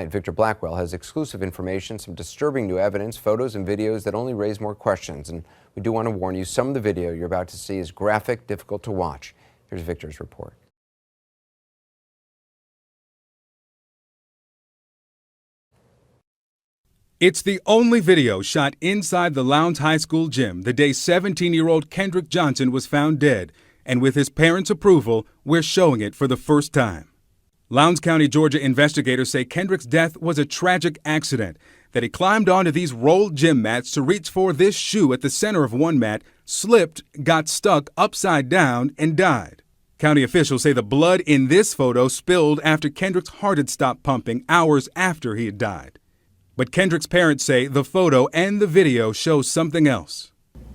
tonight, Victor Blackwell has exclusive information, some disturbing new evidence, photos and videos that only raise more questions. And we do want to warn you, some of the video you're about to see is graphic, difficult to watch. Here's Victor's report. It's the only video shot inside the Lowndes High School gym the day 17-year-old Kendrick Johnson was found dead. And with his parents' approval, we're showing it for the first time. Lowndes County, Georgia investigators say Kendrick's death was a tragic accident, that he climbed onto these rolled gym mats to reach for this shoe at the center of one mat, slipped, got stuck upside down, and died. County officials say the blood in this photo spilled after Kendrick's heart had stopped pumping hours after he had died. But Kendrick's parents say the photo and the video show something else.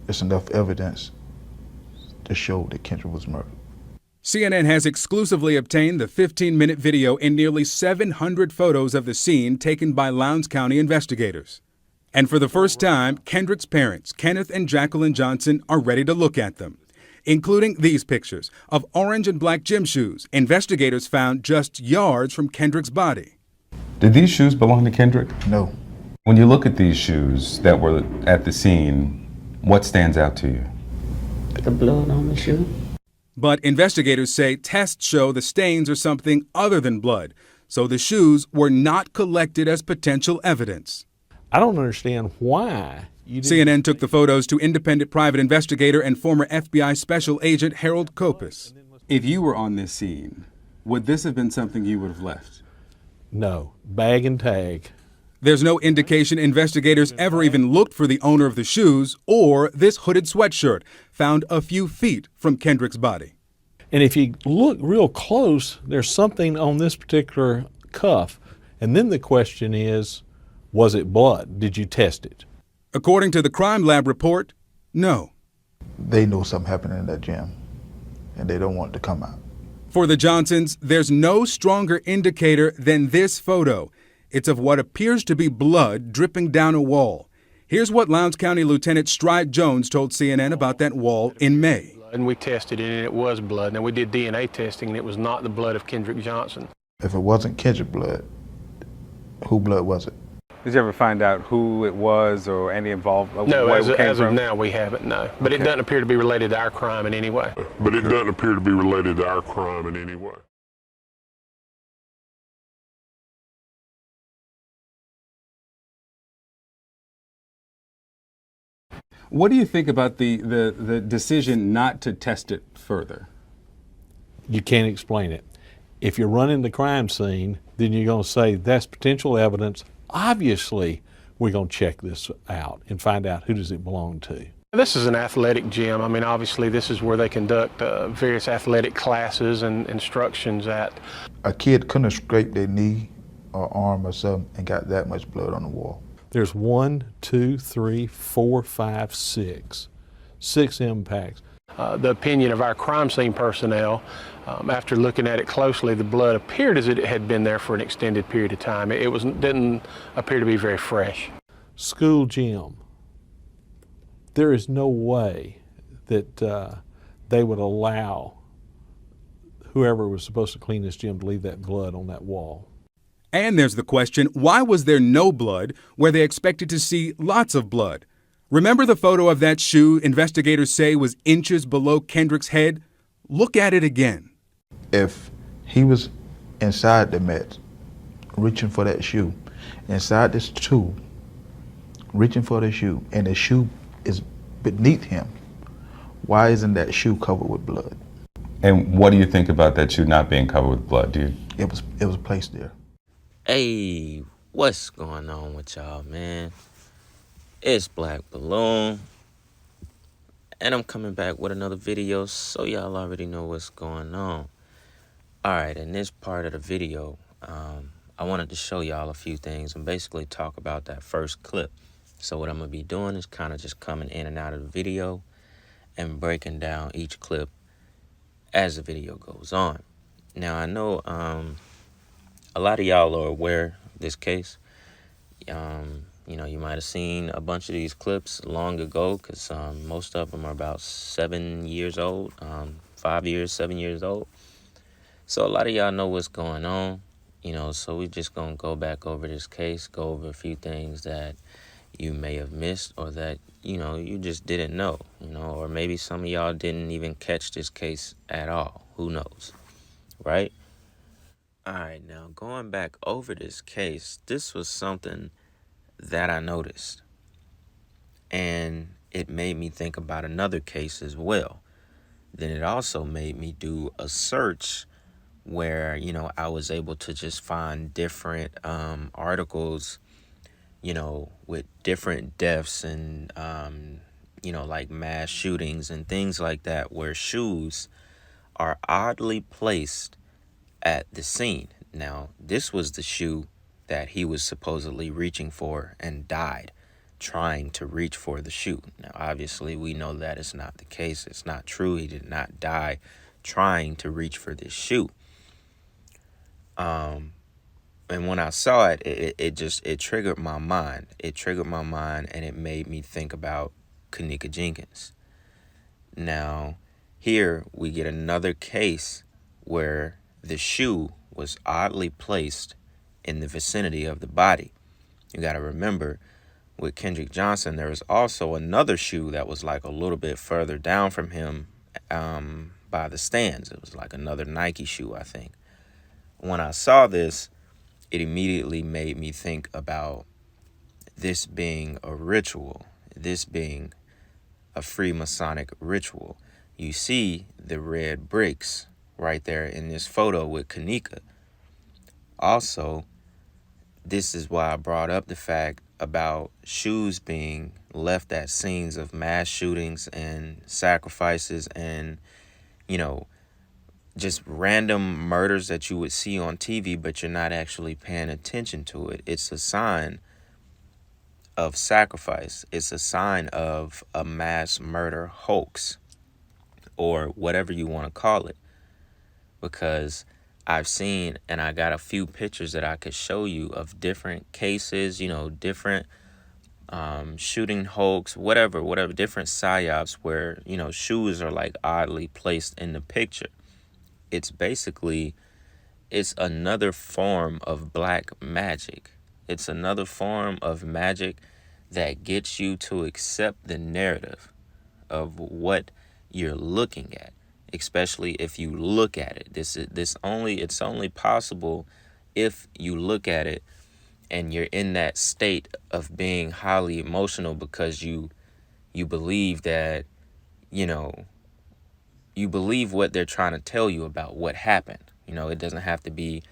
There's enough evidence to show that Kendrick was murdered. CNN has exclusively obtained the 15-minute video and nearly 700 photos of the scene taken by Lowndes County investigators. And for the first time, Kendrick's parents, Kenneth and Jacqueline Johnson, are ready to look at them, including these pictures of orange and black gym shoes investigators found just yards from Kendrick's body. Did these shoes belong to Kendrick? No. When you look at these shoes that were at the scene, what stands out to you? The blood on the shoe. But investigators say tests show the stains are something other than blood, so the shoes were not collected as potential evidence. I don't understand why. CNN took the photos to independent private investigator and former FBI special agent Harold Kopis. If you were on this scene, would this have been something you would have left? No. Bag and tag. There's no indication investigators ever even looked for the owner of the shoes or this hooded sweatshirt found a few feet from Kendrick's body. And if you look real close, there's something on this particular cuff. And then the question is, was it blood? Did you test it? According to the crime lab report, no. They know something happened in that gym, and they don't want it to come out. For the Johnsons, there's no stronger indicator than this photo. It's of what appears to be blood dripping down a wall. Here's what Lowndes County Lieutenant Stride Jones told CNN about that wall in May. And we tested it, and it was blood. Now, we did DNA testing, and it was not the blood of Kendrick Johnson. If it wasn't Kendrick blood, who blood was it? Did you ever find out who it was or any involved? No, as of now, we haven't, no. But okay. It doesn't appear to be related to our crime in any way. What do you think about the decision not to test it further? You can't explain it. If you're running the crime scene, then you're going to say that's potential evidence. Obviously, we're going to check this out and find out who does it belong to. This is an athletic gym. I mean, obviously, this is where they conduct various athletic classes and instructions at. A kid couldn't have scraped their knee or arm or something and got that much blood on the wall. There's 1, 2, 3, 4, 5, 6. 6 impacts. The opinion of our crime scene personnel, after looking at it closely, the blood appeared as it had been there for an extended period of time. It didn't appear to be very fresh. School gym. There is no way that they would allow whoever was supposed to clean this gym to leave that blood on that wall. And there's the question, why was there no blood where they expected to see lots of blood? Remember the photo of that shoe investigators say was inches below Kendrick's head? Look at it again. If he was inside the mat, reaching for that shoe, inside this tube, reaching for the shoe, and the shoe is beneath him, why isn't that shoe covered with blood? And what do you think about that shoe not being covered with blood? It was placed there. Hey, what's going on with y'all, man? It's Black Balloon, and I'm coming back with another video so y'all already know what's going on. Alright, in this part of the video, I wanted to show y'all a few things and basically talk about that first clip. So what I'm going to be doing is kind of just coming in and out of the video and breaking down each clip as the video goes on. Now, I know a lot of y'all are aware of this case. You know, you might have seen a bunch of these clips long ago because most of them are about 7 years old, 5 years, 7 years old. So a lot of y'all know what's going on. So we just gonna go back over this case, go over a few things that you may have missed or that, you just didn't know, or maybe some of y'all didn't even catch this case at all. Who knows, right? All right, now going back over this case, this was something that I noticed, and it made me think about another case as well. Then it also made me do a search where, I was able to just find different articles, with different deaths and, like mass shootings and things like that, where shoes are oddly placed at the scene. Now, this was the shoe that he was supposedly reaching for and died trying to reach for the shoe. Now, obviously, we know that is not the case. It's not true. He did not die trying to reach for this shoe. And when I saw it, it triggered my mind. It triggered my mind, and it made me think about Kanika Jenkins. Now, here we get another case where the shoe was oddly placed in the vicinity of the body. You got to remember, with Kendrick Johnson, there was also another shoe that was like a little bit further down from him by the stands. It was like another Nike shoe, I think. When I saw this, it immediately made me think about this being a ritual, this being a Freemasonic ritual. You see the red bricks right there in this photo with Kanika. Also, this is why I brought up the fact about shoes being left at scenes of mass shootings and sacrifices and, just random murders that you would see on TV, but you're not actually paying attention to it. It's a sign of sacrifice. It's a sign of a mass murder hoax, or whatever you want to call it. Because I've seen, and I got a few pictures that I could show you of different cases, different shooting hoax, whatever, different psyops where, shoes are like oddly placed in the picture. It's another form of black magic. It's another form of magic that gets you to accept the narrative of what you're looking at, especially if you look at it. It's only possible if you look at it and you're in that state of being highly emotional, because you believe that, you believe what they're trying to tell you about what happened. It doesn't have to be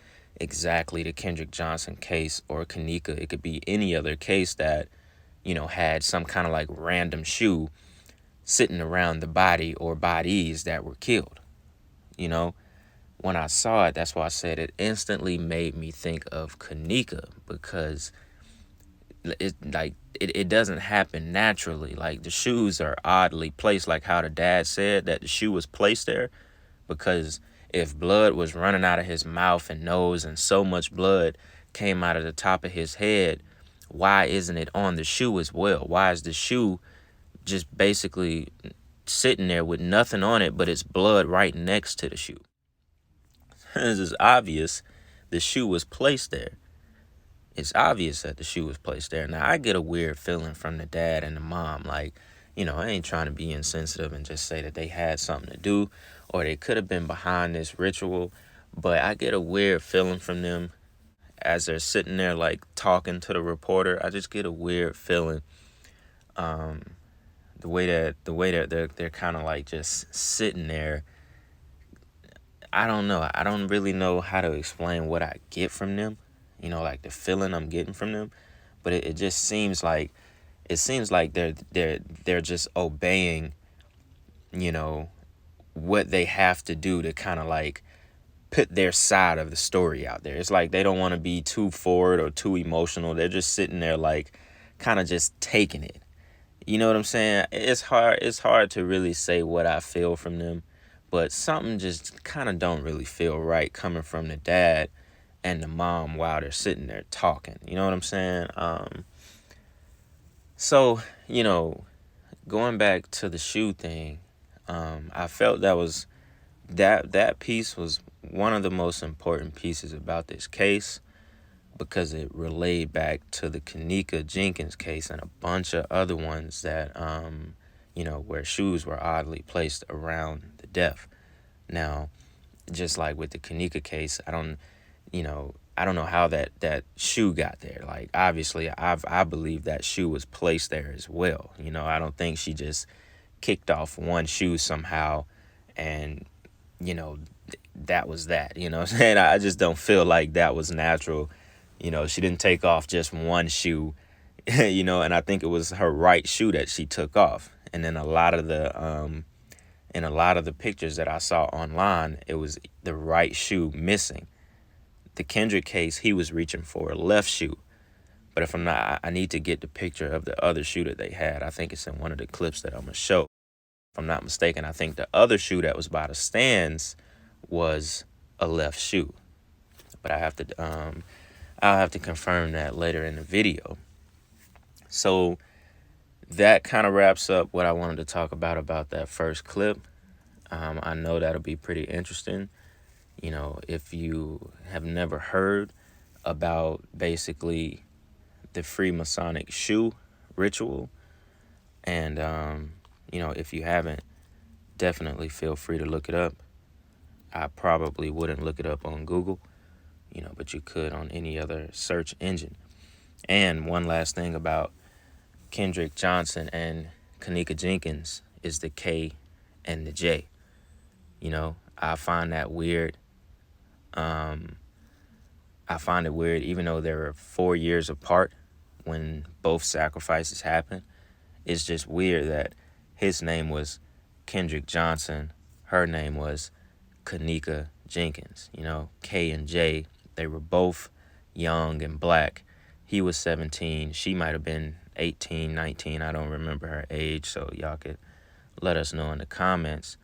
exactly the Kendrick Johnson case or Kanika. It could be any other case that, had some kind of like random shoe sitting around the body or bodies that were killed. When I saw it, that's why I said it instantly made me think of Kanika, because it doesn't happen naturally. Like, the shoes are oddly placed, like how the dad said that the shoe was placed there, because if blood was running out of his mouth and nose and so much blood came out of the top of his head, why isn't it on the shoe as well? Why is the shoe just basically sitting there with nothing on it, but it's blood right next to the shoe? This is obvious the shoe was placed there. It's obvious that the shoe was placed there. Now, I get a weird feeling from the dad and the mom. Like, I ain't trying to be insensitive and just say that they had something to do or they could have been behind this ritual, but I get a weird feeling from them as they're sitting there, like, talking to the reporter. I just get a weird feeling. The way that they're kind of like just sitting there. I don't know. I don't really know how to explain what I get from them. Like the feeling I'm getting from them, but it just seems like they're just obeying, what they have to do to kind of like put their side of the story out there. It's like they don't want to be too forward or too emotional. They're just sitting there like kind of just taking it. You know what I'm saying? It's hard to really say what I feel from them, but something just kind of don't really feel right coming from the dad and the mom while they're sitting there talking. You know what I'm saying? So, going back to the shoe thing, I felt that piece was one of the most important pieces about this case, because it relayed back to the Kenneka Jenkins case and a bunch of other ones that, where shoes were oddly placed around the death. Now, just like with the Kenneka case, I don't know how that shoe got there. Like, obviously, I believe that shoe was placed there as well. I don't think she just kicked off one shoe somehow and, that was that. You know what I'm saying? I just don't feel like that was natural. She didn't take off just one shoe, and I think it was her right shoe that she took off. And then a lot of the pictures that I saw online, it was the right shoe missing. The Kendrick case, he was reaching for a left shoe. But if I'm not, I need to get the picture of the other shoe that they had. I think it's in one of the clips that I'm going to show. If I'm not mistaken, I think the other shoe that was by the stands was a left shoe. But I'll have to confirm that later in the video. So that kind of wraps up what I wanted to talk about that first clip. I know that'll be pretty interesting. If you have never heard about basically the Freemasonic shoe ritual, and, if you haven't, definitely feel free to look it up. I probably wouldn't look it up on Google, but you could on any other search engine. And one last thing about Kendrick Johnson and Kenneka Jenkins is the K and the J. I find that weird. I find it weird, even though they were 4 years apart when both sacrifices happened. It's just weird that his name was Kendrick Johnson, her name was Kenneka Jenkins. K and J, they were both young and black. He was 17. She might have been 18, 19. I don't remember her age, so y'all could let us know in the comments.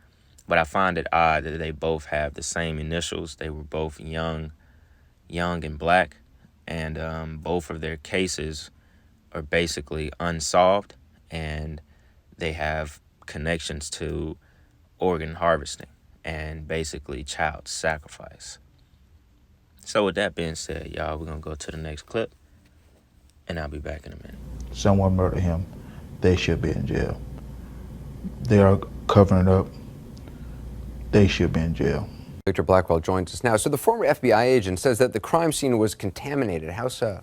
But I find it odd that they both have the same initials. They were both young and black, and both of their cases are basically unsolved, and they have connections to organ harvesting and basically child sacrifice. So with that being said, y'all, we're going to go to the next clip, and I'll be back in a minute. Someone murdered him. They should be in jail. They are covering it up. They should be in jail. Victor Blackwell joins us now. So the former FBI agent says that the crime scene was contaminated. How so?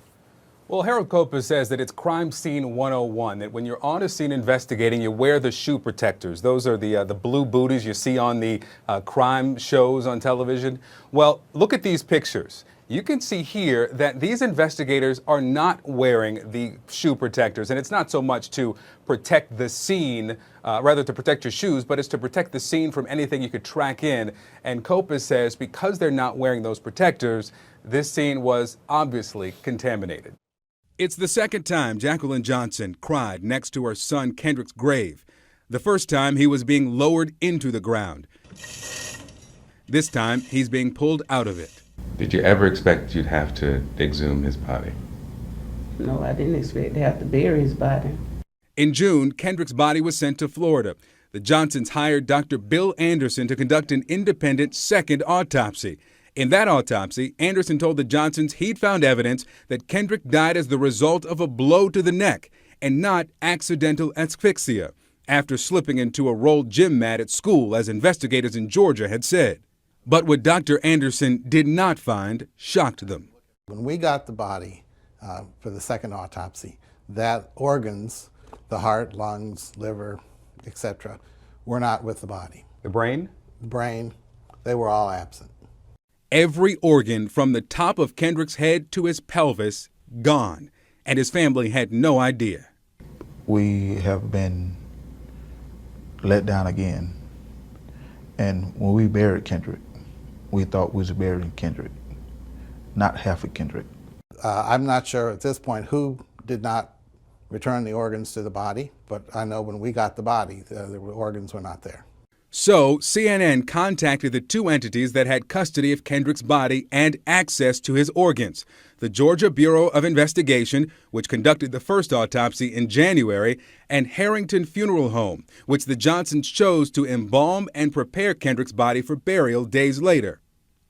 Well, Harold Copa says that it's crime scene 101, that when you're on a scene investigating, you wear the shoe protectors. Those are the blue booties you see on the crime shows on television. Well, look at these pictures. You can see here that these investigators are not wearing the shoe protectors, and it's not so much to protect the scene, rather to protect your shoes, but it's to protect the scene from anything you could track in. And Copa says because they're not wearing those protectors, this scene was obviously contaminated. It's the second time Jacqueline Johnson cried next to her son Kendrick's grave. The first time he was being lowered into the ground. This time he's being pulled out of it. Did you ever expect you'd have to exhume his body? No, I didn't expect to have to bury his body. In June, Kendrick's body was sent to Florida. The Johnsons hired Dr. Bill Anderson to conduct an independent second autopsy. In that autopsy, Anderson told the Johnsons he'd found evidence that Kendrick died as the result of a blow to the neck and not accidental asphyxia, after slipping into a rolled gym mat at school, as investigators in Georgia had said. But what Dr. Anderson did not find shocked them. When we got the body for the second autopsy, that organs, the heart, lungs, liver, etc., were not with the body. The brain? The brain, they were all absent. Every organ from the top of Kendrick's head to his pelvis gone, and his family had no idea. We have been let down again. And when we buried Kendrick, we thought we was burying Kendrick, not half of Kendrick. I'm not sure at this point who did not return the organs to the body, but I know when we got the body, the organs were not there. So CNN contacted the two entities that had custody of Kendrick's body and access to his organs: the Georgia Bureau of Investigation, which conducted the first autopsy in January, and Harrington Funeral Home, which the Johnsons chose to embalm and prepare Kendrick's body for burial days later.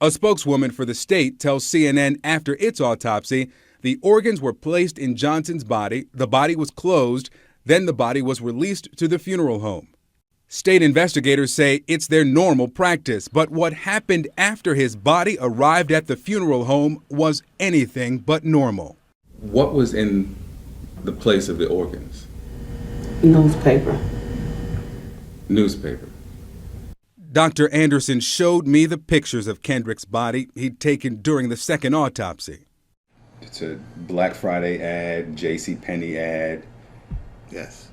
A spokeswoman for the state tells CNN after its autopsy, the organs were placed in Johnson's body, the body was closed, then the body was released to the funeral home. State investigators say it's their normal practice, but what happened after his body arrived at the funeral home was anything but normal. What was in the place of the organs? Newspaper. Newspaper. Dr. Anderson showed me the pictures of Kendrick's body he'd taken during the second autopsy. It's a Black Friday ad, JCPenney ad. Yes.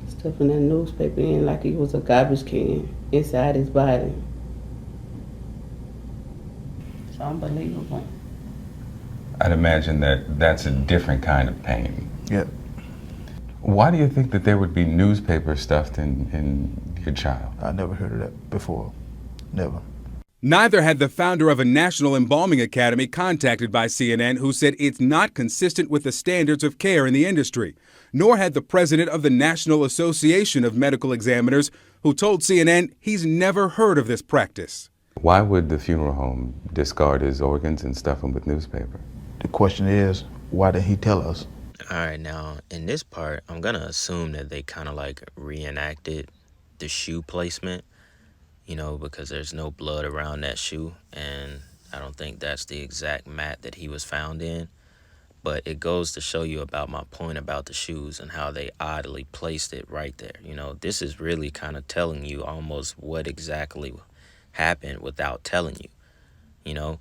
Stuffing that newspaper in like he was a garbage can inside his body. It's unbelievable. I'd imagine that that's a different kind of pain. Yep. Why do you think that there would be newspaper stuffed in your child? I never heard of that before. Never. Neither had the founder of a National Embalming Academy contacted by CNN, who said it's not consistent with the standards of care in the industry, nor had the president of the National Association of Medical Examiners, who told CNN he's never heard of this practice. Why would the funeral home discard his organs and stuff them with newspaper? The question is, why did he tell us? All right, now in this part, I'm gonna assume that they kind of like reenacted the shoe placement, you know, because there's no blood around that shoe, and I don't think that's the exact mat that he was found in. But it goes to show you about my point about the shoes and how they oddly placed it right there. You know, this is really kind of telling you almost what exactly happened without telling you, you know.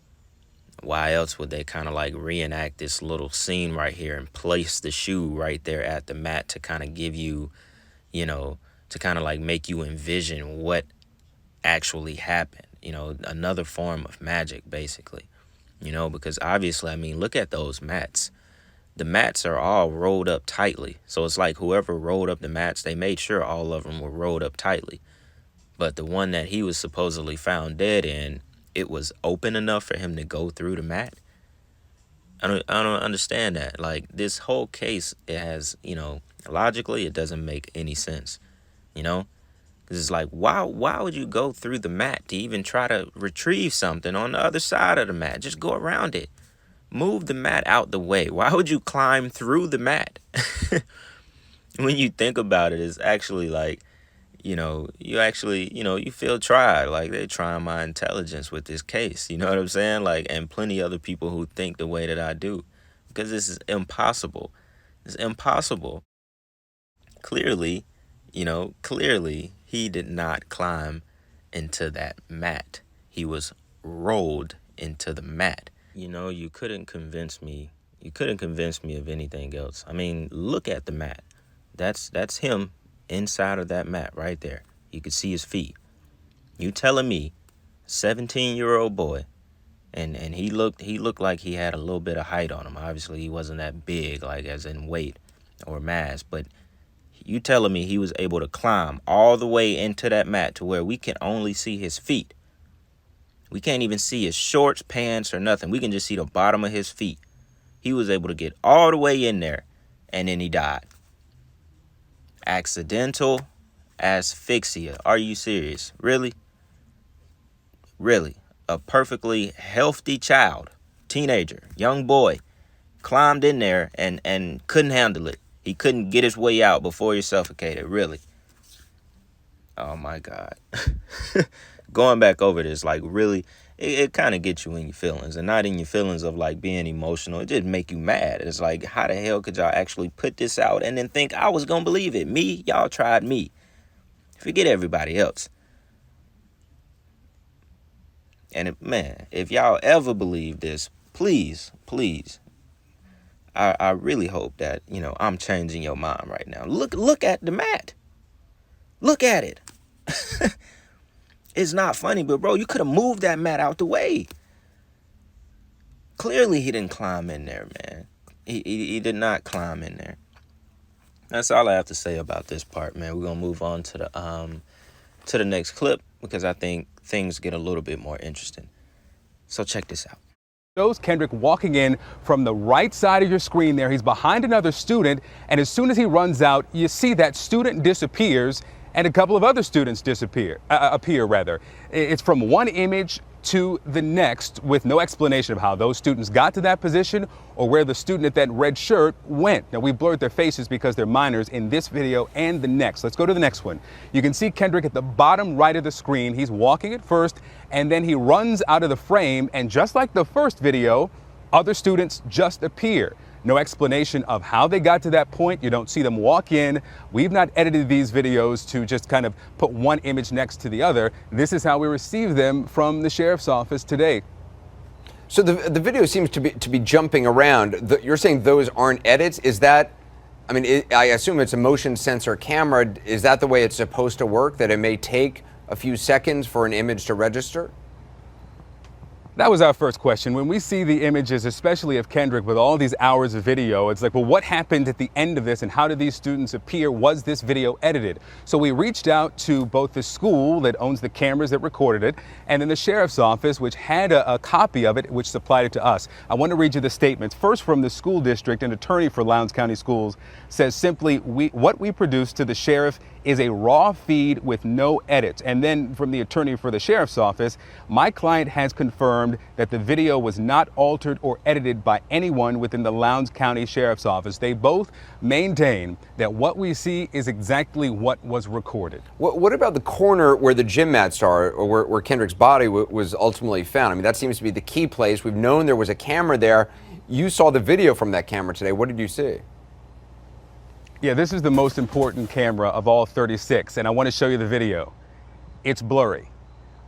Why else would they kind of like reenact this little scene right here and place the shoe right there at the mat to kind of give you, you know, to kind of like make you envision what actually happened, you know, another form of magic, basically, you know, because obviously, I mean, look at those mats. The mats are all rolled up tightly. So it's like whoever rolled up the mats, they made sure all of them were rolled up tightly. But the one that he was supposedly found dead in, it was open enough for him to go through the mat. I don't understand that. Like, this whole case, it has, you know, logically, it doesn't make any sense, you know? Because it's like, why would you go through the mat to even try to retrieve something on the other side of the mat? Just go around it. Move the mat out the way. Why would you climb through the mat? When you think about it, it's actually like, you know, you feel tried. Like, they're trying my intelligence with this case. You know what I'm saying? Like, and plenty other people who think the way that I do. Because this is impossible. It's impossible. Clearly, he did not climb into that mat. He was rolled into the mat. You know, you couldn't convince me. You couldn't convince me of anything else. I mean, look at the mat. That's him inside of that mat right there. You could see his feet. You telling me, 17-year-old boy, and he looked like he had a little bit of height on him. Obviously, he wasn't that big, like as in weight or mass, but you telling me he was able to climb all the way into that mat to where we can only see his feet. We can't even see his shorts, pants, or nothing. We can just see the bottom of his feet. He was able to get all the way in there, and then he died. Accidental asphyxia. Are you serious? Really? Really? A perfectly healthy child, teenager, young boy, climbed in there and couldn't handle it. He couldn't get his way out before he suffocated. Really? Oh my God. Going back over this, like, really, it kind of gets you in your feelings, and not in your feelings of like being emotional. It just make you mad. It's like, how the hell could y'all actually put this out and then think I was gonna believe it? Me? Y'all tried me. Forget everybody else. And man, if y'all ever believe this, please, I really hope that, you know, I'm changing your mind right now. Look at the mat. Look at it. It's not funny, but bro, you could have moved that mat out the way. Clearly, he didn't climb in there, man. He did not climb in there. That's all I have to say about this part, man. We're gonna move on to the next clip because I think things get a little bit more interesting. So check this out. Shows Kendrick walking in from the right side of your screen there. He's behind another student, and as soon as he runs out, you see that student disappears and a couple of other students appear. It's from one image to the next with no explanation of how those students got to that position or where the student at that red shirt went. Now, we blurred their faces because they're minors in this video and the next. Let's go to the next one. You can see Kendrick at the bottom right of the screen. He's walking at first, and then he runs out of the frame, and just like the first video, other students just appear. No explanation of how they got to that point. You don't see them walk in. We've not edited these videos to just kind of put one image next to the other. This is how we receive them from the sheriff's office today. So the video seems to be jumping around. You're saying those aren't edits? Is that, I mean, I assume it's a motion sensor camera. Is that the way it's supposed to work, that it may take a few seconds for an image to register? That was our first question. When we see the images, especially of Kendrick with all these hours of video, it's like, well, what happened at the end of this and how did these students appear? Was this video edited? So we reached out to both the school that owns the cameras that recorded it and then the sheriff's office, which had a copy of it, which supplied it to us. I want to read you the statements. First, from the school district, an attorney for Lowndes County Schools says simply, what we produced to the sheriff is a raw feed with no edits. And then from the attorney for the sheriff's office, my client has confirmed that the video was not altered or edited by anyone within the Lowndes County Sheriff's Office. They both maintain that what we see is exactly what was recorded. What about the corner where the gym mats are, or where Kendrick's body was ultimately found? I mean, that seems to be the key place. We've known there was a camera there. You saw the video from that camera today. What did you see? Yeah, this is the most important camera of all 36, and I want to show you the video. It's blurry.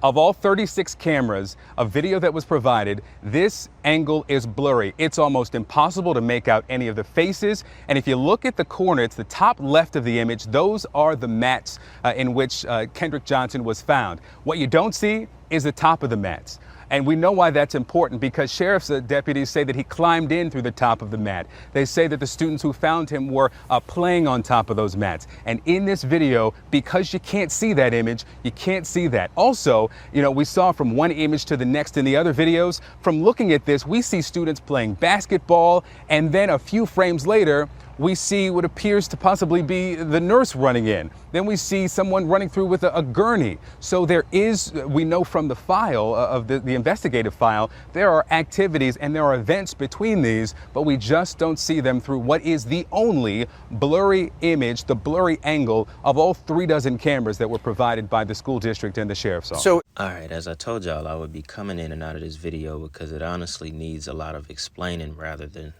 Of all 36 cameras, a video that was provided, this angle is blurry. It's almost impossible to make out any of the faces. And if you look at the corner, it's the top left of the image. Those are the mats in which Kendrick Johnson was found. What you don't see is the top of the mats. And we know why that's important, because sheriff's deputies say that he climbed in through the top of the mat. They say that the students who found him were playing on top of those mats. And in this video, because you can't see that image, you can't see that. Also, you know, we saw from one image to the next in the other videos, from looking at this, we see students playing basketball, and then a few frames later, we see what appears to possibly be the nurse running in. Then we see someone running through with a gurney. So there is, we know from the file, of the investigative file, there are activities and there are events between these, but we just don't see them through what is the only blurry image, the blurry angle of all 36 cameras that were provided by the school district and the sheriff's office. So, all right, as I told y'all, I would be coming in and out of this video because it honestly needs a lot of explaining rather than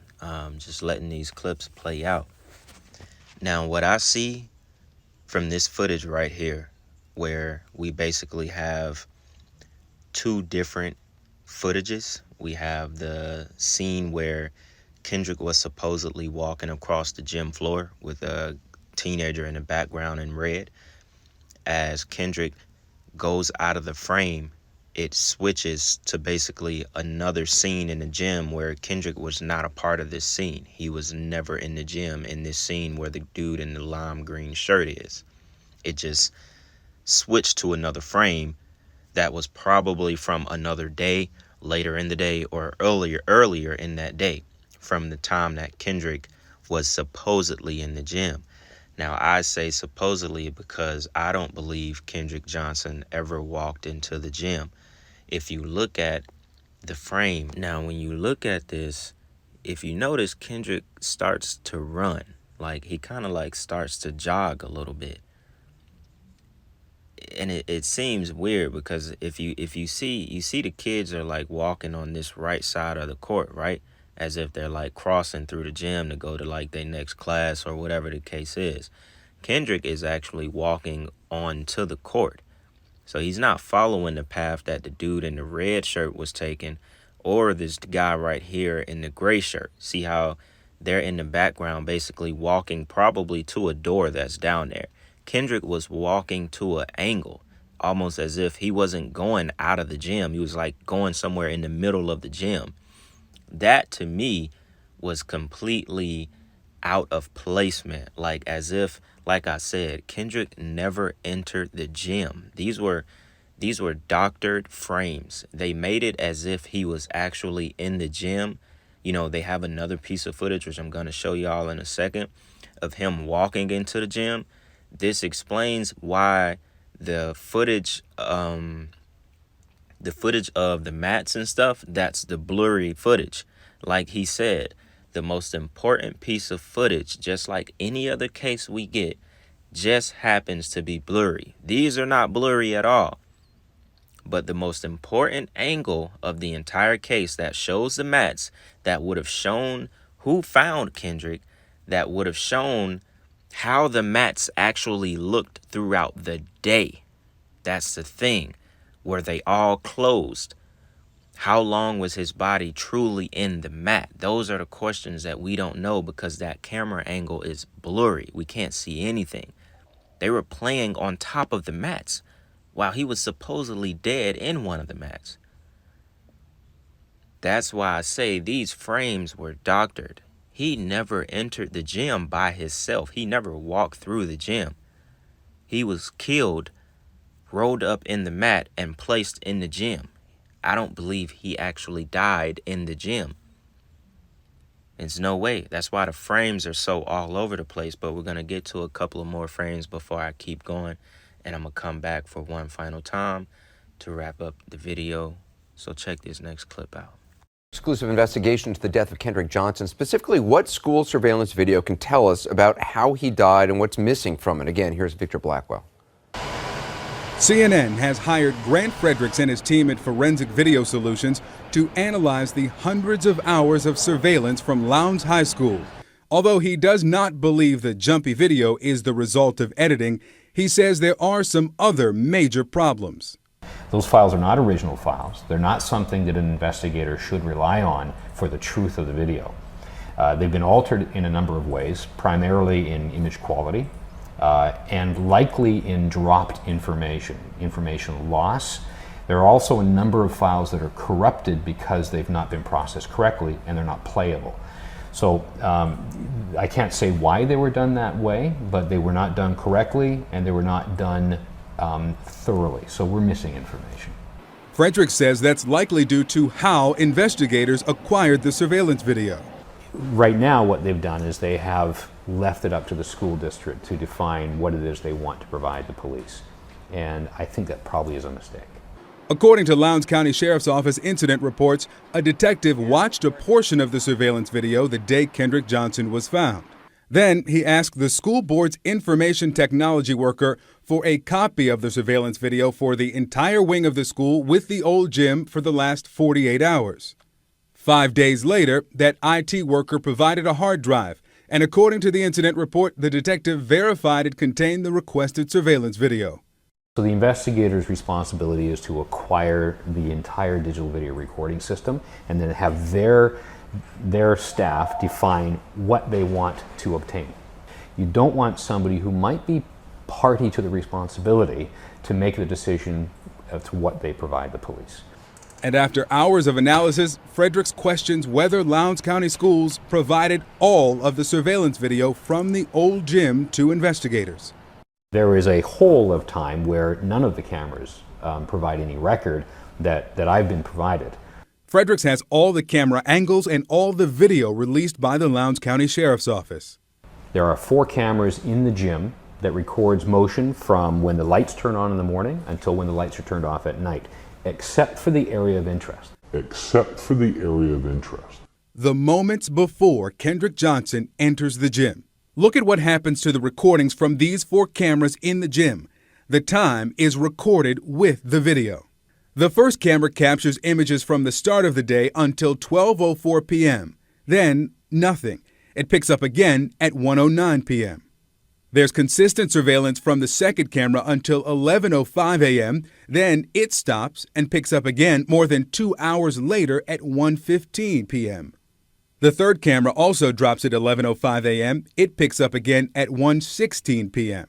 just letting these clips play out. Now, what I see from this footage right here, where we basically have two different footages. We have the scene where Kendrick was supposedly walking across the gym floor with a teenager in the background in red. As Kendrick goes out of the frame, it switches to basically another scene in the gym where Kendrick was not a part of this scene. He was never in the gym in this scene where the dude in the lime green shirt is. It just switched to another frame that was probably from another day, later in the day, or earlier in that day, from the time that Kendrick was supposedly in the gym. Now, I say supposedly because I don't believe Kendrick Johnson ever walked into the gym. If you look at the frame, now when you look at this, if you notice, Kendrick starts to run. Like, he kind of like starts to jog a little bit. And it seems weird because if you see the kids are like walking on this right side of the court, right? As if they're like crossing through the gym to go to like their next class or whatever the case is. Kendrick is actually walking onto the court. So he's not following the path that the dude in the red shirt was taking, or this guy right here in the gray shirt. See how they're in the background basically walking probably to a door that's down there. Kendrick was walking to an angle, almost as if he wasn't going out of the gym. He was like going somewhere in the middle of the gym. That to me was completely out of placement, like as if, like I said, Kendrick never entered the gym. These were doctored frames. They made it as if he was actually in the gym. You know, they have another piece of footage, which I'm going to show y'all in a second, of him walking into the gym. This explains why the footage The footage of the mats and stuff, that's the blurry footage. Like he said, the most important piece of footage, just like any other case we get, just happens to be blurry. These are not blurry at all. But the most important angle of the entire case that shows the mats, that would have shown who found Kendrick, that would have shown how the mats actually looked throughout the day. That's the thing. Were they all closed? How long was his body truly in the mat? Those are the questions that we don't know because that camera angle is blurry. We can't see anything. They were playing on top of the mats while he was supposedly dead in one of the mats. That's why I say these frames were doctored. He never entered the gym by himself. He never walked through the gym. He was killed, rolled up in the mat, and placed in the gym. I don't believe he actually died in the gym. There's no way. That's why the frames are so all over the place. But we're going to get to a couple of more frames before I keep going. And I'm going to come back for one final time to wrap up the video. So check this next clip out. Exclusive investigation into the death of Kendrick Johnson. Specifically, what school surveillance video can tell us about how he died and what's missing from it? Again, here's Victor Blackwell. CNN has hired Grant Fredericks and his team at Forensic Video Solutions to analyze the hundreds of hours of surveillance from Lowndes High School. Although he does not believe the jumpy video is the result of editing, he says there are some other major problems. Those files are not original files. They're not something that an investigator should rely on for the truth of the video. They've been altered in a number of ways, primarily in image quality, and likely in dropped information loss. There are also a number of files that are corrupted because they've not been processed correctly and they're not playable. So I can't say why they were done that way, but they were not done correctly and they were not done thoroughly. So we're missing information. Fredericks says that's likely due to how investigators acquired the surveillance video. Right now, what they've done is they have left it up to the school district to define what it is they want to provide the police. And I think that probably is a mistake. According to Lowndes County Sheriff's Office incident reports, a detective watched a portion of the surveillance video the day Kendrick Johnson was found. Then he asked the school board's information technology worker for a copy of the surveillance video for the entire wing of the school with the old gym for the last 48 hours. 5 days later, that IT worker provided a hard drive, and according to the incident report, the detective verified it contained the requested surveillance video. So the investigator's responsibility is to acquire the entire digital video recording system and then have their staff define what they want to obtain. You don't want somebody who might be party to the responsibility to make the decision as to what they provide the police. And after hours of analysis, Fredericks questions whether Lowndes County Schools provided all of the surveillance video from the old gym to investigators. There is a whole of time where none of the cameras provide any record that I've been provided. Fredericks has all the camera angles and all the video released by the Lowndes County Sheriff's Office. There are 4 cameras in the gym that records motion from when the lights turn on in the morning until when the lights are turned off at night, except for the area of interest. The moments before Kendrick Johnson enters the gym. Look at what happens to the recordings from these 4 cameras in the gym. The time is recorded with the video. The first camera captures images from the start of the day until 12:04 p.m. Then, nothing. It picks up again at 1:09 p.m. There's consistent surveillance from the second camera until 11:05 a.m. Then it stops and picks up again more than 2 hours later at 1:15 p.m. The third camera also drops at 11:05 a.m. It picks up again at 1:16 p.m.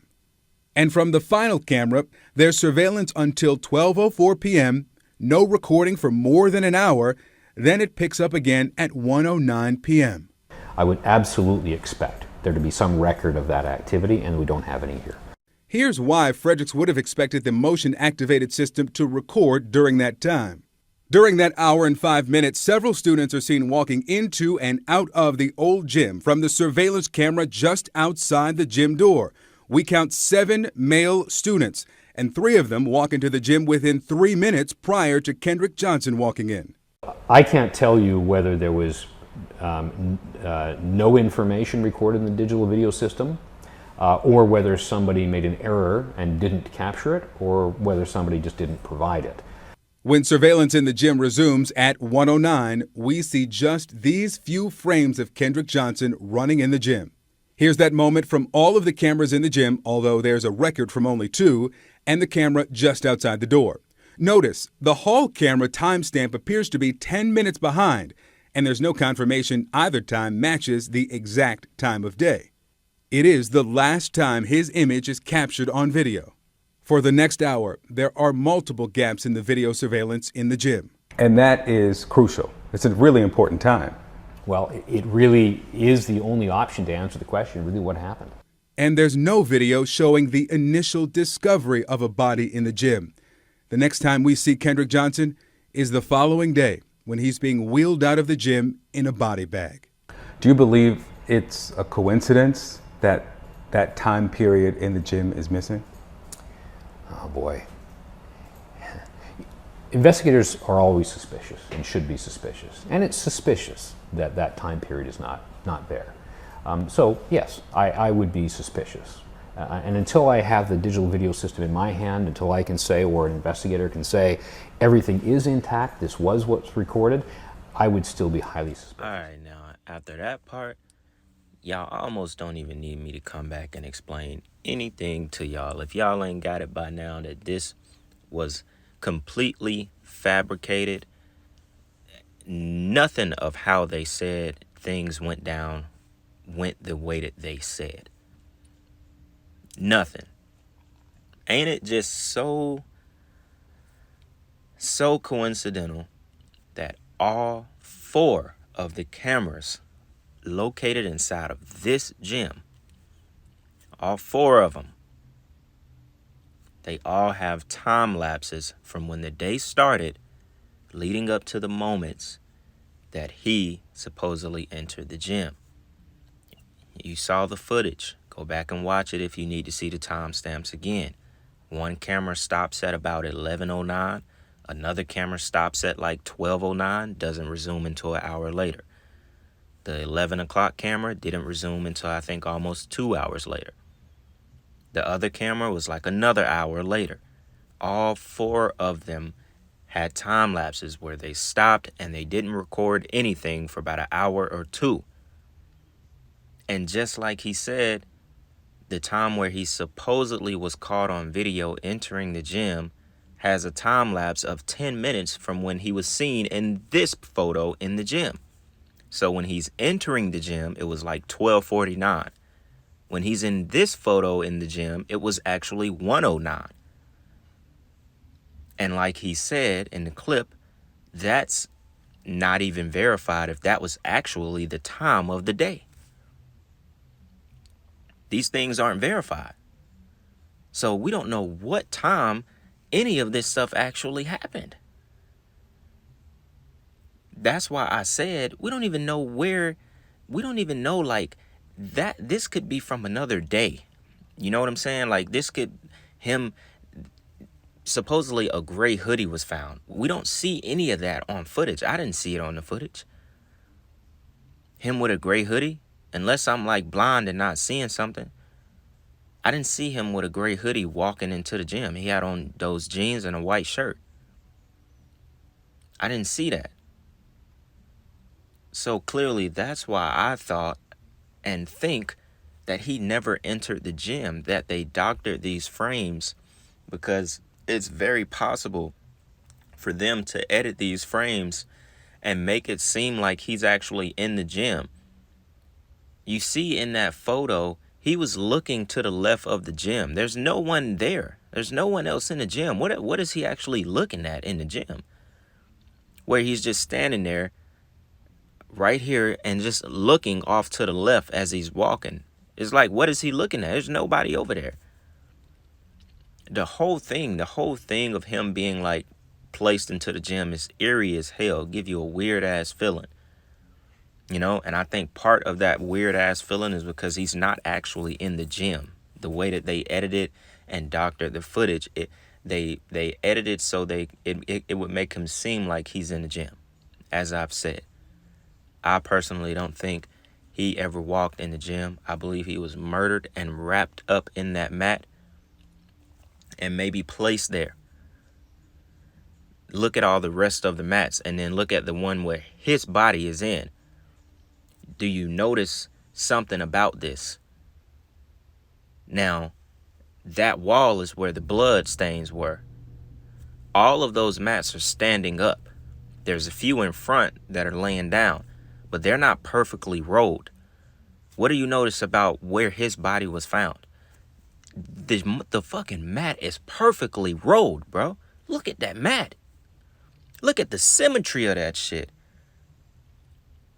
And from the final camera, there's surveillance until 12:04 p.m., no recording for more than an hour, then it picks up again at 1:09 p.m. I would absolutely expect there to be some record of that activity, and we don't have any here. Here's why Fredericks would have expected the motion-activated system to record during that time. During that hour and 5 minutes, several students are seen walking into and out of the old gym from the surveillance camera just outside the gym door. We count 7 male students, and 3 of them walk into the gym within 3 minutes prior to Kendrick Johnson walking in. I can't tell you whether there was no information recorded in the digital video system, or whether somebody made an error and didn't capture it, or whether somebody just didn't provide it. When surveillance in the gym resumes at 1:09, we see just these few frames of Kendrick Johnson running in the gym. Here's that moment from all of the cameras in the gym, although there's a record from only 2, and the camera just outside the door. Notice, the hall camera timestamp appears to be 10 minutes behind, and there's no confirmation either time matches the exact time of day. It is the last time his image is captured on video. For the next hour, there are multiple gaps in the video surveillance in the gym. And that is crucial. It's a really important time. Well, it really is the only option to answer the question, really what happened. And there's no video showing the initial discovery of a body in the gym. The next time we see Kendrick Johnson is the following day when he's being wheeled out of the gym in a body bag. Do you believe it's a coincidence that that time period in the gym is missing? Oh boy. Investigators are always suspicious and should be suspicious. And it's suspicious that that time period is not there. So yes, I would be suspicious. And until I have the digital video system in my hand, until I can say, or an investigator can say, everything is intact, this was what's recorded, I would still be highly suspicious. All right, now, after that part, y'all almost don't even need me to come back and explain anything to y'all. If y'all ain't got it by now that this was completely fabricated, nothing of how they said things went down went the way that they said. Nothing. Ain't it just so coincidental that all 4 of the cameras located inside of this gym, all 4 of them, they all have time lapses from when the day started leading up to the moments that he supposedly entered the gym. You saw the footage. Go back and watch it if you need to see the timestamps again. One camera stops at about 11:09. Another camera stops at like 12:09, doesn't resume until an hour later. The 11 o'clock camera didn't resume until I think almost 2 hours later. The other camera was like another hour later. All 4 of them had time lapses where they stopped and they didn't record anything for about an hour or 2. And just like he said, the time where he supposedly was caught on video entering the gym has a time lapse of 10 minutes from when he was seen in this photo in the gym. So when he's entering the gym, it was like 12:49. When he's in this photo in the gym, it was actually 1:09. And like he said in the clip, that's not even verified if that was actually the time of the day. These things aren't verified. So we don't know what time any of this stuff actually happened. That's why I said we don't even know where, we don't even know like that this could be from another day. You know what I'm saying? Like this could, him, supposedly a gray hoodie was found. We don't see any of that on footage. I didn't see it on the footage. Him with a gray hoodie, unless I'm like blind and not seeing something. I didn't see him with a gray hoodie walking into the gym. He had on those jeans and a white shirt. I didn't see that. So clearly that's why I thought and think that he never entered the gym, that they doctored these frames, because it's very possible for them to edit these frames and make it seem like he's actually in the gym. You see in that photo, he was looking to the left of the gym. There's no one there. There's no one else in the gym. What is he actually looking at in the gym? Where he's just standing there right here and just looking off to the left as he's walking. It's like, what is he looking at? There's nobody over there. The whole thing of him being like placed into the gym is eerie as hell. Give you a weird ass feeling. You know, and I think part of that weird ass feeling is because he's not actually in the gym. The way that they edit it and doctored the footage. They edited so it would make him seem like he's in the gym. As I've said, I personally don't think he ever walked in the gym. I believe he was murdered and wrapped up in that mat and maybe placed there. Look at all the rest of the mats and then look at the one where his body is in. Do you notice something about this? Now, that wall is where the blood stains were. All of those mats are standing up. There's a few in front that are laying down, but they're not perfectly rolled. What do you notice about where his body was found? The fucking mat is perfectly rolled, bro. Look at that mat. Look at the symmetry of that shit.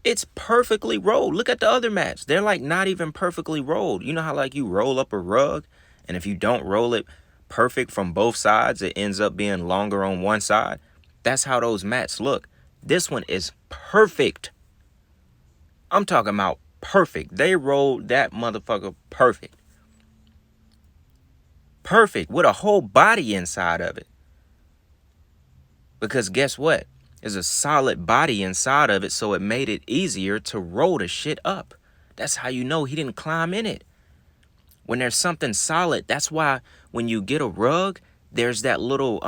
It's perfectly rolled. Look at the other mats. They're like not even perfectly rolled. You know how like you roll up a rug, and if you don't roll it perfect from both sides, it ends up being longer on one side? That's how those mats look. This one is perfect. I'm talking about perfect. They rolled that motherfucker perfect. Perfect, with a whole body inside of it. Because guess what? There's a solid body inside of it, so it made it easier to roll the shit up. That's how you know he didn't climb in it. When there's something solid, that's why when you get a rug, there's that little,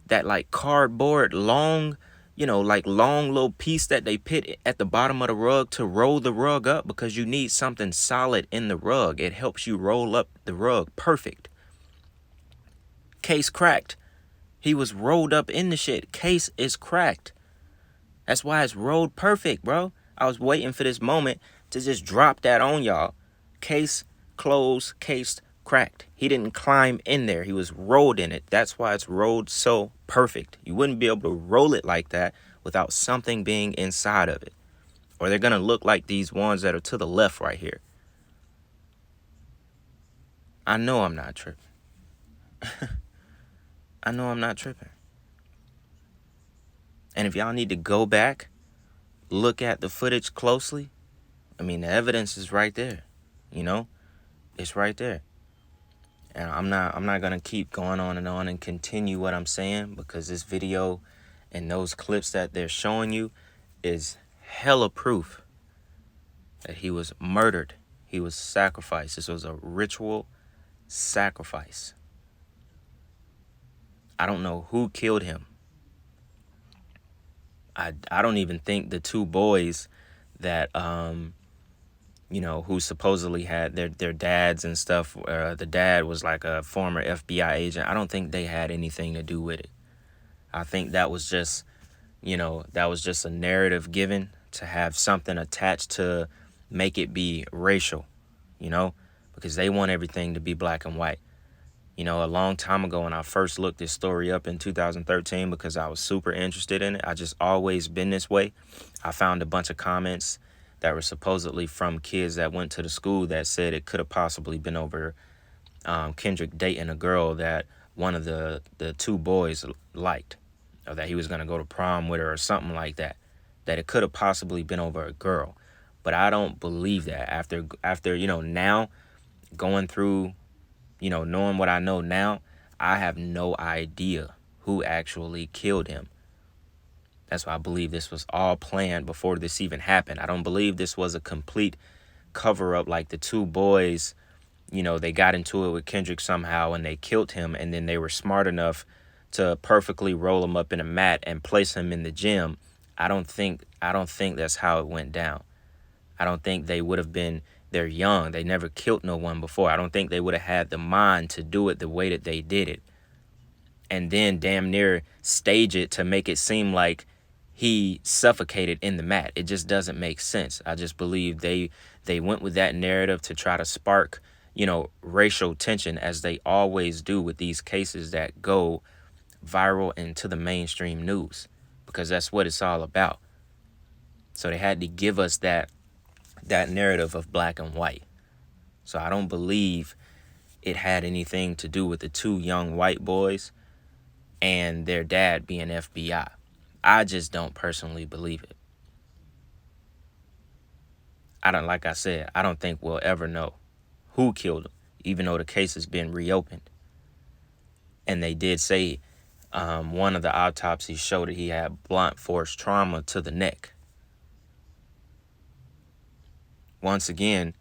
that like cardboard long, like long little piece that they put at the bottom of the rug to roll the rug up, because you need something solid in the rug. It helps you roll up the rug perfect. Case cracked. He was rolled up in the shit. Case is cracked. That's why it's rolled perfect, bro. I was waiting for this moment to just drop that on y'all. Case closed, case cracked. He didn't climb in there. He was rolled in it. That's why it's rolled so perfect. You wouldn't be able to roll it like that without something being inside of it. Or they're going to look like these ones that are to the left right here. I know I'm not tripping. I know I'm not tripping. And if y'all need to go back, look at the footage closely, I mean, the evidence is right there. It's right there. And I'm not going to keep going on and continue what I'm saying, because this video and those clips that they're showing you is hella proof that he was murdered. He was sacrificed. This was a ritual sacrifice. I don't know who killed him. I don't even think the two boys that, who supposedly had their dads and stuff. The dad was like a former FBI agent. I don't think they had anything to do with it. I think that was just, a narrative given to have something attached to make it be racial, because they want everything to be black and white. A long time ago when I first looked this story up in 2013, because I was super interested in it, I just always been this way. I found a bunch of comments that were supposedly from kids that went to the school that said it could have possibly been over Kendrick dating a girl that one of the two boys liked, or that he was going to go to prom with her or something like that, that it could have possibly been over a girl. But I don't believe that. After now going through, knowing what I know now, I have no idea who actually killed him. That's why I believe this was all planned before this even happened. I don't believe this was a complete cover-up like the two boys, they got into it with Kendrick somehow and they killed him, and then they were smart enough to perfectly roll him up in a mat and place him in the gym. I don't think that's how it went down. I don't think they would have been. They're young. They never killed no one before. I don't think they would have had the mind to do it the way that they did it. And then damn near stage it to make it seem like he suffocated in the mat. It just doesn't make sense. I just believe they went with that narrative to try to spark, racial tension, as they always do with these cases that go viral into the mainstream news, because that's what it's all about. So they had to give us that narrative of black and white. So I don't believe it had anything to do with the two young white boys and their dad being FBI. I just don't personally believe it. Like I said, I don't think we'll ever know who killed him, even though the case has been reopened. And they did say one of the autopsies showed that he had blunt force trauma to the neck. Once again,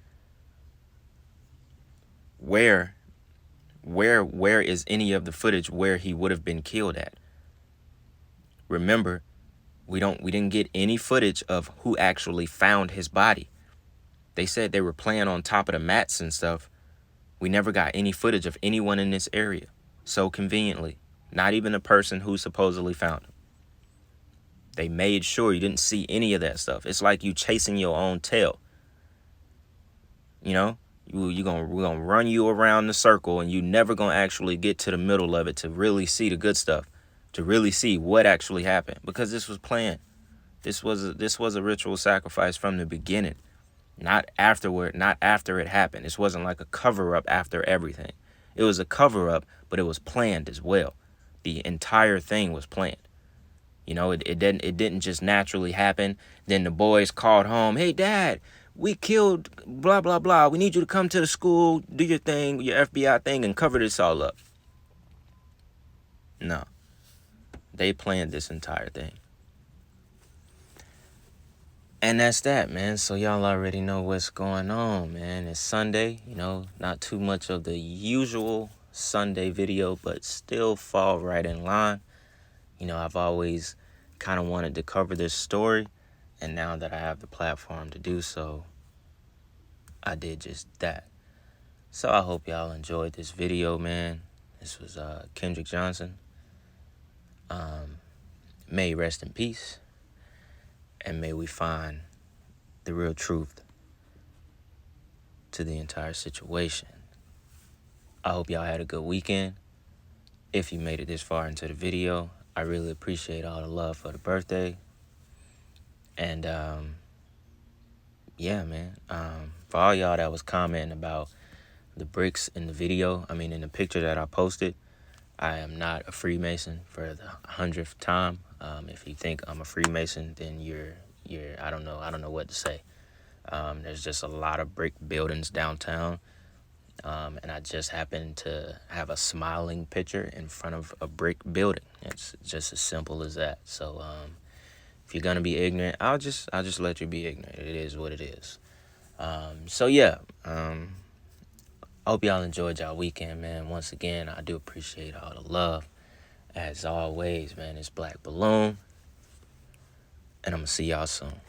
where is any of the footage where he would have been killed at? Remember, we didn't get any footage of who actually found his body. They said they were playing on top of the mats and stuff. We never got any footage of anyone in this area. So conveniently, not even the person who supposedly found him. They made sure you didn't see any of that stuff. It's like you chasing your own tail. You know, we're gonna run you around the circle, and you never gonna actually get to the middle of it to really see the good stuff, to really see what actually happened, because this was planned. This was a ritual sacrifice from the beginning, not afterward, not after it happened. This wasn't like a cover up after everything. It was a cover up, but it was planned as well. The entire thing was planned. You know, it didn't just naturally happen. Then the boys called home, "Hey, Dad, we killed blah, blah, blah. We need you to come to the school, do your thing, your FBI thing, and cover this all up." No. They planned this entire thing. And that's that, man. So y'all already know what's going on, man. It's Sunday, you know, not too much of the usual Sunday video, but still fall right in line. You know, I've always kind of wanted to cover this story, and now that I have the platform to do so, I did just that. So I hope y'all enjoyed this video, man. This was Kendrick Johnson. May he rest in peace, and may we find the real truth to the entire situation. I hope y'all had a good weekend. If you made it this far into the video, I really appreciate all the love for the birthday. And yeah, man, for all y'all that was commenting about the bricks in the video, I mean in the picture that I posted, I am not a Freemason for the 100th time. If you think I'm a Freemason, then you're I don't know what to say. There's just a lot of brick buildings downtown. And I just happen to have a smiling picture in front of a brick building. It's just as simple as that. So if you're gonna be ignorant, I'll just let you be ignorant. It is what it is. So yeah, I hope y'all enjoyed y'all weekend, man. Once again, I do appreciate all the love. As always, man, it's Black Balloon, and I'm gonna see y'all soon.